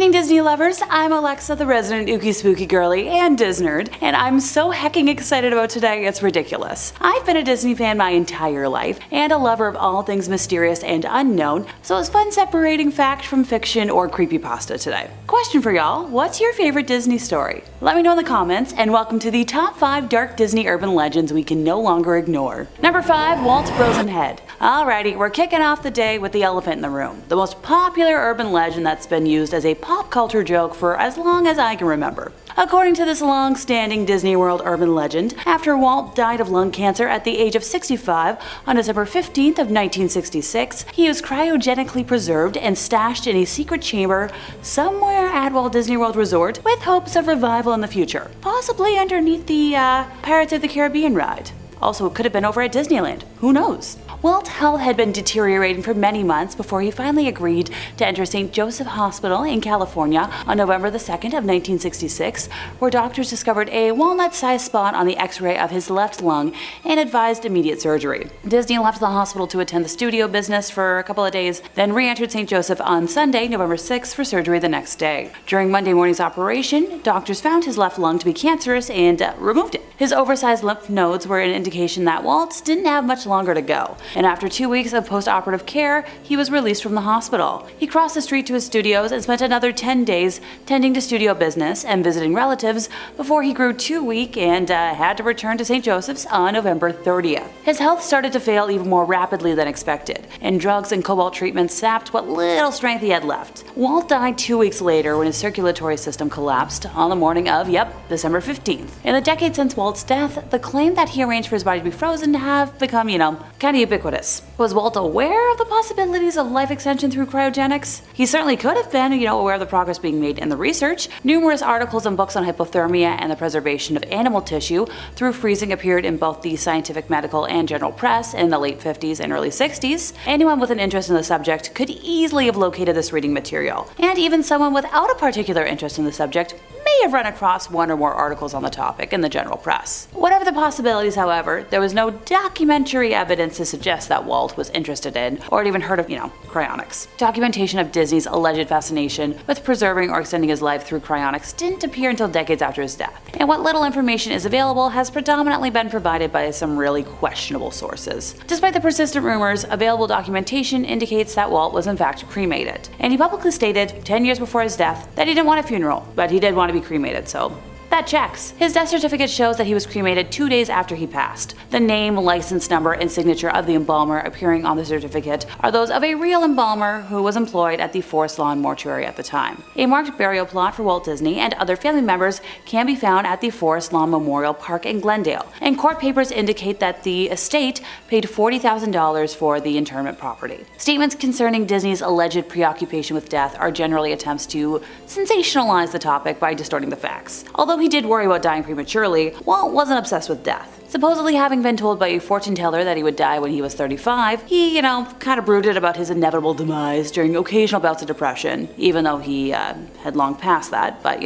evening, Disney lovers. I'm Alexa, the resident ooky spooky girly and Disnerd, and I'm so hecking excited about today it's ridiculous. I've been a Disney fan my entire life, and a lover of all things mysterious and unknown, so it's fun separating fact from fiction or creepypasta today. Question for y'all, what's your favorite Disney story? Let me know in the comments, and welcome to the top 5 dark Disney urban legends we can no longer ignore. Number 5, Walt's frozen head. Alrighty, we're kicking off the day with the elephant in the room, the most popular urban legend that's been used as a pop culture joke for as long as I can remember. According to this long-standing Disney World urban legend, after Walt died of lung cancer at the age of 65 on December 15th of 1966, he was cryogenically preserved and stashed in a secret chamber somewhere at Walt Disney World Resort with hopes of revival in the future, possibly underneath the Pirates of the Caribbean ride. Also, it could have been over at Disneyland. Who knows? Walt's health had been deteriorating for many months before he finally agreed to enter St. Joseph Hospital in California on November the 2nd of 1966, where doctors discovered a walnut-sized spot on the x-ray of his left lung and advised immediate surgery. Disney left the hospital to attend the studio business for a couple of days, then re-entered St. Joseph on Sunday, November 6th, for surgery the next day. During Monday morning's operation, doctors found his left lung to be cancerous and removed it. His oversized lymph nodes were an indication that Walt didn't have much longer to go, and after 2 weeks of post-operative care, he was released from the hospital. He crossed the street to his studios and spent another 10 days tending to studio business and visiting relatives before he grew too weak and had to return to St. Joseph's on November 30th. His health started to fail even more rapidly than expected, and drugs and cobalt treatments sapped what little strength he had left. Walt died 2 weeks later when his circulatory system collapsed on the morning of, December 15th. In the decade since Walt's death, the claim that he arranged for his body to be frozen have become, kind of ubiquitous. Was Walt aware of the possibilities of life extension through cryogenics? He certainly could have been, aware of the progress being made in the research. Numerous articles and books on hypothermia and the preservation of animal tissue through freezing appeared in both the scientific, medical, and general press in the late 50s and early 60s. Anyone with an interest in the subject could easily have located this reading material, and even someone without a particular interest in the subject may have run across one or more articles on the topic in the general press. Whatever the possibilities, however, there was no documentary evidence to suggest that Walt was interested in or had even heard of, cryonics. Documentation of Disney's alleged fascination with preserving or extending his life through cryonics didn't appear until decades after his death, and what little information is available has predominantly been provided by some really questionable sources. Despite the persistent rumors, available documentation indicates that Walt was in fact cremated, and he publicly stated 10 years before his death that he didn't want a funeral, but he did want to be cremated, so that checks. His death certificate shows that he was cremated 2 days after he passed. The name, license number, and signature of the embalmer appearing on the certificate are those of a real embalmer who was employed at the Forest Lawn Mortuary at the time. A marked burial plot for Walt Disney and other family members can be found at the Forest Lawn Memorial Park in Glendale, and court papers indicate that the estate paid $40,000 for the interment property. Statements concerning Disney's alleged preoccupation with death are generally attempts to sensationalize the topic by distorting the facts. Although he did worry about dying prematurely, Walt wasn't obsessed with death. Supposedly having been told by a fortune teller that he would die when he was 35, he, kind of brooded about his inevitable demise during occasional bouts of depression, even though he had long passed that, but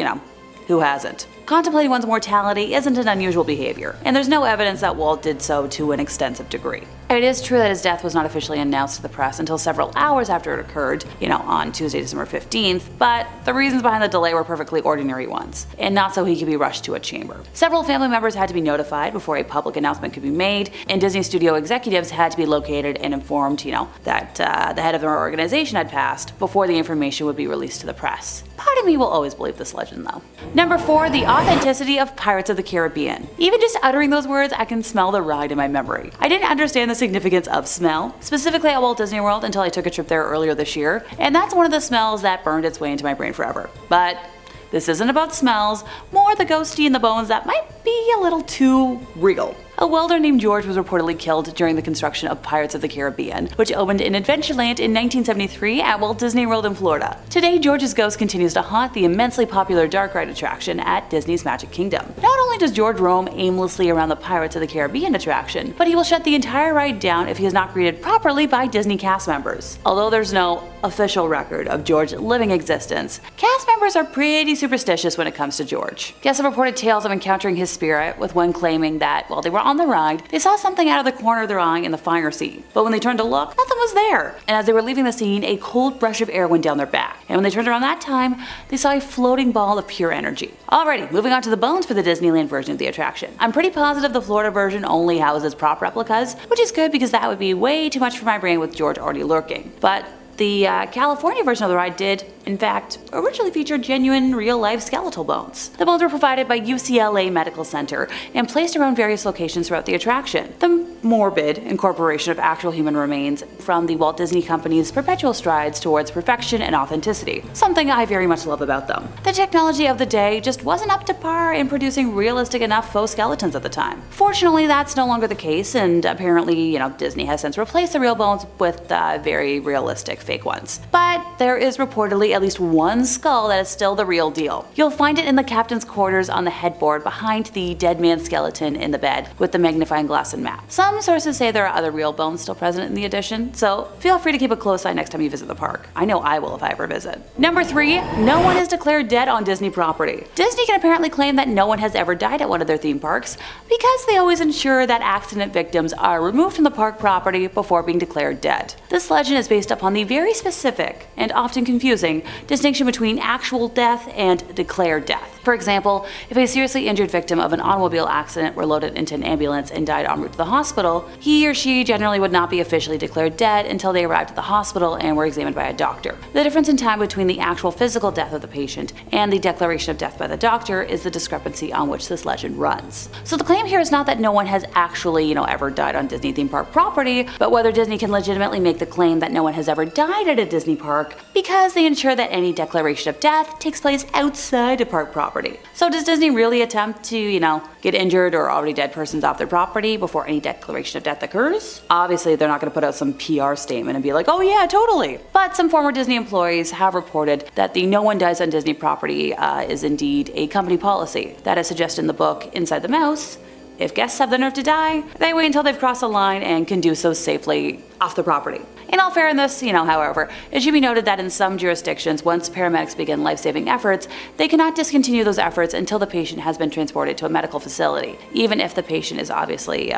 who hasn't? Contemplating one's mortality isn't an unusual behavior, and there's no evidence that Walt did so to an extensive degree. It is true that his death was not officially announced to the press until several hours after it occurred, on Tuesday, December 15th, but the reasons behind the delay were perfectly ordinary ones, and not so he could be rushed to a chamber. Several family members had to be notified before a public announcement could be made, and Disney studio executives had to be located and informed, that the head of their organization had passed before the information would be released to the press. Part of me will always believe this legend, though. Number 4, the authenticity of Pirates of the Caribbean. Even just uttering those words, I can smell the ride in my memory. I didn't understand the significance of smell, specifically at Walt Disney World, until I took a trip there earlier this year, and that's one of the smells that burned its way into my brain forever. But this isn't about smells, more the ghosty in the bones that might be a little too real. A welder named George was reportedly killed during the construction of Pirates of the Caribbean, which opened in Adventureland in 1973 at Walt Disney World in Florida. Today, George's ghost continues to haunt the immensely popular dark ride attraction at Disney's Magic Kingdom. Not only does George roam aimlessly around the Pirates of the Caribbean attraction, but he will shut the entire ride down if he is not greeted properly by Disney cast members. Although there's no official record of George's living existence, cast members are pretty superstitious when it comes to George. Guests have reported tales of encountering his spirit, with one claiming that while they were on the ride, they saw something out of the corner of their eye in the fire scene. But when they turned to look, nothing was there. And as they were leaving the scene, a cold brush of air went down their back. And when they turned around that time, they saw a floating ball of pure energy. Alrighty, moving on to the bones for the Disneyland version of the attraction. I'm pretty positive the Florida version only houses prop replicas, which is good because that would be way too much for my brain with George already lurking. But the California version of the ride did, in fact, originally feature genuine, real-life skeletal bones. The bones were provided by UCLA Medical Center and placed around various locations throughout the attraction. The morbid incorporation of actual human remains from the Walt Disney Company's perpetual strides towards perfection and authenticity, something I very much love about them. The technology of the day just wasn't up to par in producing realistic enough faux skeletons at the time. Fortunately, that's no longer the case, and apparently, Disney has since replaced the real bones with very realistic fake ones. But there is reportedly at least one skull that is still the real deal. You'll find it in the captain's quarters on the headboard behind the dead man's skeleton in the bed with the magnifying glass and map. Some sources say there are other real bones still present in the addition, so feel free to keep a close eye next time you visit the park. I know I will if I ever visit. Number 3, no one is declared dead on Disney property. Disney can apparently claim that no one has ever died at one of their theme parks because they always ensure that accident victims are removed from the park property before being declared dead. This legend is based upon the very specific and often confusing distinction between actual death and declared death. For example, if a seriously injured victim of an automobile accident were loaded into an ambulance and died en route to the hospital, he or she generally would not be officially declared dead until they arrived at the hospital and were examined by a doctor. The difference in time between the actual physical death of the patient and the declaration of death by the doctor is the discrepancy on which this legend runs. So the claim here is not that no one has actually, ever died on Disney theme park property, but whether Disney can legitimately make the claim that no one has ever died at a Disney park because they ensure that any declaration of death takes place outside a park property. So does Disney really attempt to, get injured or already dead persons off their property before any declaration of death occurs? Obviously, they're not going to put out some PR statement and be like, oh yeah, totally. But some former Disney employees have reported that the no one dies on Disney property is indeed a company policy. That is suggested in the book Inside the Mouse. If guests have the nerve to die, they wait until they've crossed the line and can do so safely off the property. In all fairness, however, it should be noted that in some jurisdictions, once paramedics begin life-saving efforts, they cannot discontinue those efforts until the patient has been transported to a medical facility, even if the patient is obviously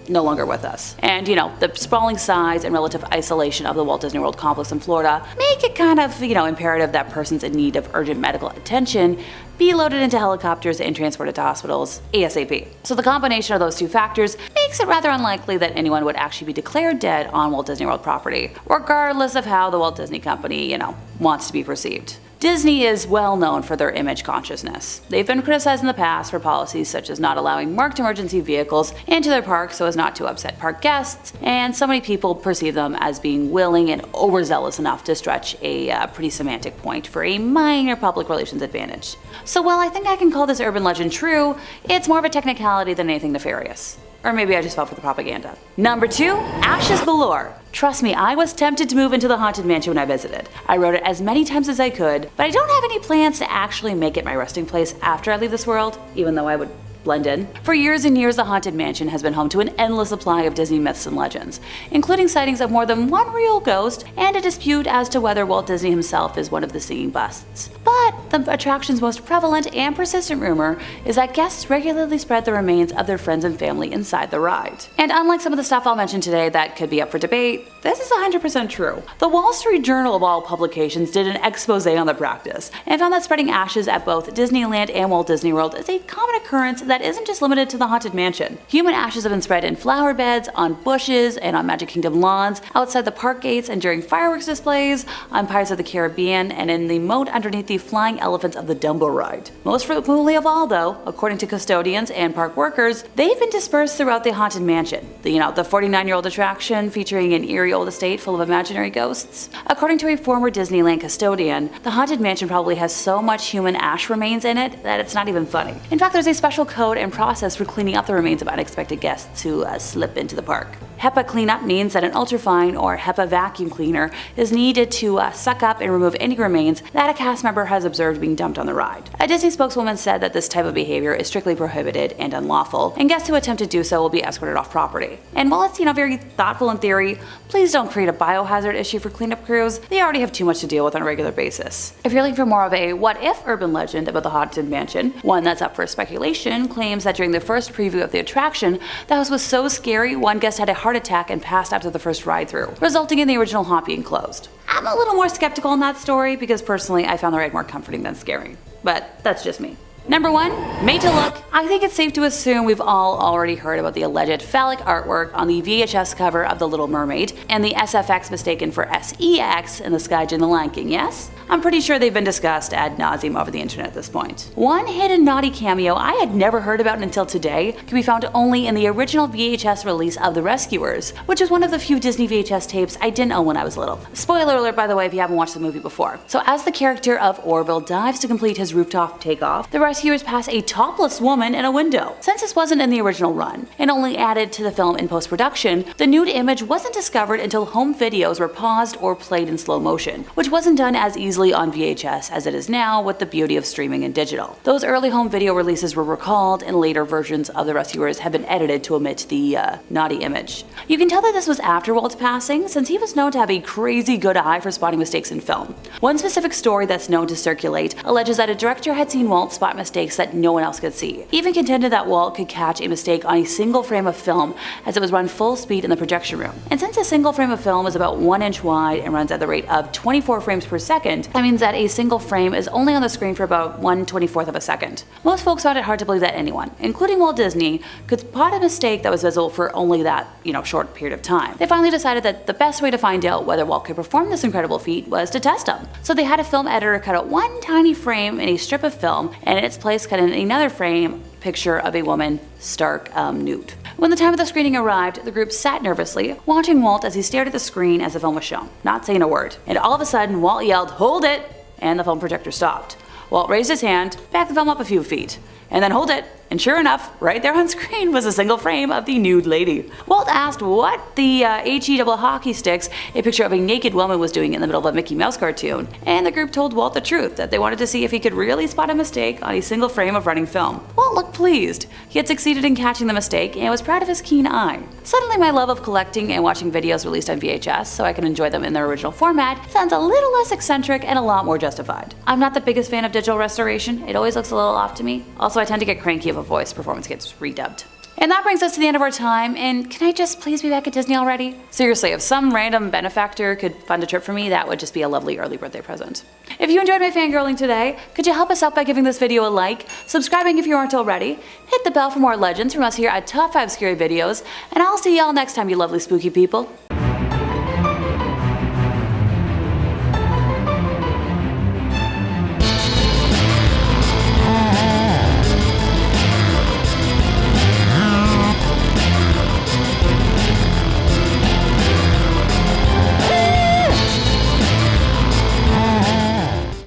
no longer with us. And the sprawling size and relative isolation of the Walt Disney World complex in Florida make it kind of, imperative that persons in need of urgent medical attention be loaded into helicopters and transported to hospitals ASAP. So the combination of those two factors makes it rather unlikely that anyone would actually be declared dead on Walt Disney World property, regardless of how the Walt Disney Company, wants to be perceived. Disney is well known for their image consciousness. They've been criticized in the past for policies such as not allowing marked emergency vehicles into their parks so as not to upset park guests, and so many people perceive them as being willing and overzealous enough to stretch a pretty semantic point for a minor public relations advantage. So while I think I can call this urban legend true, it's more of a technicality than anything nefarious. Or maybe I just fell for the propaganda. Number 2, ashes galore. Trust me, I was tempted to move into the Haunted Mansion when I visited. I wrote it as many times as I could, but I don't have any plans to actually make it my resting place after I leave this world, even though I would blend in. For years and years, the Haunted Mansion has been home to an endless supply of Disney myths and legends, including sightings of more than one real ghost and a dispute as to whether Walt Disney himself is one of the singing busts. But the attraction's most prevalent and persistent rumor is that guests regularly spread the remains of their friends and family inside the ride. And unlike some of the stuff I'll mention today that could be up for debate, this is 100% true. The Wall Street Journal of all publications did an expose on the practice and found that spreading ashes at both Disneyland and Walt Disney World is a common occurrence that isn't just limited to the Haunted Mansion. Human ashes have been spread in flower beds, on bushes, and on Magic Kingdom lawns, outside the park gates and during fireworks displays, on Pirates of the Caribbean, and in the moat underneath the flying elephants of the Dumbo ride. Most frequently of all, though, according to custodians and park workers, they've been dispersed throughout the Haunted Mansion. The 49-year-old attraction featuring an eerie old estate full of imaginary ghosts. According to a former Disneyland custodian, the Haunted Mansion probably has so much human ash remains in it that it's not even funny. In fact, there's a special code and process for cleaning up the remains of unexpected guests who slip into the park. HEPA cleanup means that an ultrafine or HEPA vacuum cleaner is needed to suck up and remove any remains that a cast member has observed being dumped on the ride. A Disney spokeswoman said that this type of behavior is strictly prohibited and unlawful, and guests who attempt to do so will be escorted off property. And while it's very thoughtful in theory, please don't create a biohazard issue for cleanup crews. They already have too much to deal with on a regular basis. If you're looking for more of a what-if urban legend about the Haunted Mansion, one that's up for speculation claims that during the first preview of the attraction, the house was so scary one guest had a heart attack and passed after the first ride-through, resulting in the original haunt being closed. I'm a little more skeptical in that story because personally I found the ride more comforting than scary, but that's just me. Number 1, made to look. I think it's safe to assume we've all already heard about the alleged phallic artwork on the VHS cover of The Little Mermaid and the SFX mistaken for SEX in the Sky in the Lion King, yes? I'm pretty sure they've been discussed ad nauseum over the internet at this point. One hidden naughty cameo I had never heard about until today can be found only in the original VHS release of The Rescuers, which is one of the few Disney VHS tapes I didn't own when I was little. Spoiler alert, by the way, if you haven't watched the movie before. So as the character of Orville dives to complete his rooftop takeoff, the rescuers pass a topless woman in a window. Since this wasn't in the original run, and only added to the film in post-production, the nude image wasn't discovered until home videos were paused or played in slow motion, which wasn't done as easily on VHS as it is now with the beauty of streaming and digital. Those early home video releases were recalled, and later versions of The Rescuers have been edited to omit the naughty image. You can tell that this was after Walt's passing, since he was known to have a crazy good eye for spotting mistakes in film. One specific story that's known to circulate alleges that a director had seen Walt spot mistakes that no one else could see. He even contended that Walt could catch a mistake on a single frame of film as it was run full speed in the projection room. And since a single frame of film is about 1 inch wide and runs at the rate of 24 frames per second, that means that a single frame is only on the screen for about 1/24th of a second. Most folks found it hard to believe that anyone, including Walt Disney, could spot a mistake that was visible for only that, short period of time. They finally decided that the best way to find out whether Walt could perform this incredible feat was to test him. So they had a film editor cut out one tiny frame in a strip of film, and in its place cut in another frame picture of a woman stark nude. When the time of the screening arrived, the group sat nervously, watching Walt as he stared at the screen as the film was shown, not saying a word. And all of a sudden, Walt yelled, "Hold it!" and the film projector stopped. Walt raised his hand, backed the film up a few feet, and then hold it, and sure enough, right there on screen was a single frame of the nude lady. Walt asked what the HE double hockey sticks, a picture of a naked woman, was doing in the middle of a Mickey Mouse cartoon, and the group told Walt the truth, that they wanted to see if he could really spot a mistake on a single frame of running film. Walt looked pleased. He had succeeded in catching the mistake and was proud of his keen eye. Suddenly my love of collecting and watching videos released on VHS so I can enjoy them in their original format sounds a little less eccentric and a lot more justified. I'm not the biggest fan of digital restoration. It always looks a little off to me. Also, I tend to get cranky if a voice performance gets redubbed. And that brings us to the end of our time, and can I just please be back at Disney already? Seriously, if some random benefactor could fund a trip for me, that would just be a lovely early birthday present. If you enjoyed my fangirling today, could you help us out by giving this video a like, subscribing if you aren't already, hit the bell for more legends from us here at Top 5 Scary Videos, and I'll see y'all next time, you lovely spooky people.